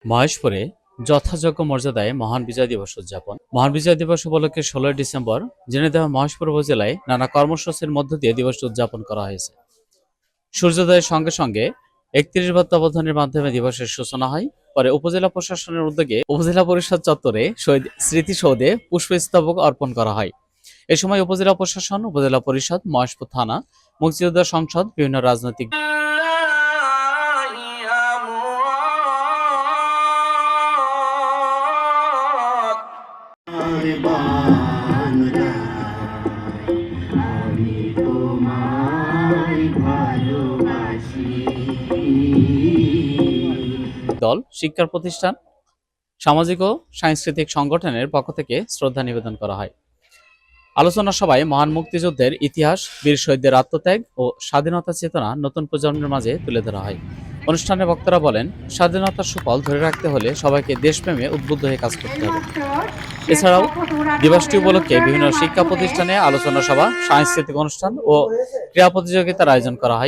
মহেশপুরে যথাযোগ্য মর্যাদায় মহান বিজয় দিবস উদযাপন। মহান বিজয় দিবস উপলক্ষে ১৬ ডিসেম্বর ঝিনাইদহ মহেশপুর উপজেলায় নানা কর্মসূচির মধ্য দিয়ে দিবসটি উদযাপন করা হয়েছে। সূর্যোদয়ের সঙ্গে সঙ্গে ৩১ বার তবধানের মাধ্যমে দিবসের সূচনা হয়। পরে উপজেলা প্রশাসনের উদ্যোগে উপজেলা পরিষদ চত্বরে শহীদ স্মৃতিসৌধে পুষ্পস্তবক অর্পণ করা হয়। এ সময় উপজেলা প্রশাসন, উপজেলা পরিষদ, মহেশপুর থানা, মুক্তিযোদ্ধা সংসদ, বিভিন্ন রাজনৈতিক দল, শিক্ষা প্রতিষ্ঠান, সামাজিক ও সাংস্কৃতিক সংগঠনের পক্ষ থেকে শ্রদ্ধা নিবেদন করা হয়। আলোচনা সভায় মহান মুক্তিযুদ্ধের ইতিহাস, বীর শহীদদের আত্মত্যাগ ও স্বাধীনতা চেতনা নতুন প্রজন্মের মাঝে তুলে ধরা হয়। অনুষ্ঠানে বক্তারা বলেন, স্বাধীনতার সুফল ধরে রাখতে হলে সবাইকে দেশপ্রেমে উদ্বুদ্ধ হয়ে কাজ করতে হবে। এছাড়াও দিবসটি উপলক্ষে বিভিন্ন শিক্ষা প্রতিষ্ঠানে আলোচনা সভা, সাংস্কৃতিক অনুষ্ঠান ও ক্রীড়া প্রতিযোগিতার আয়োজন করা হয়।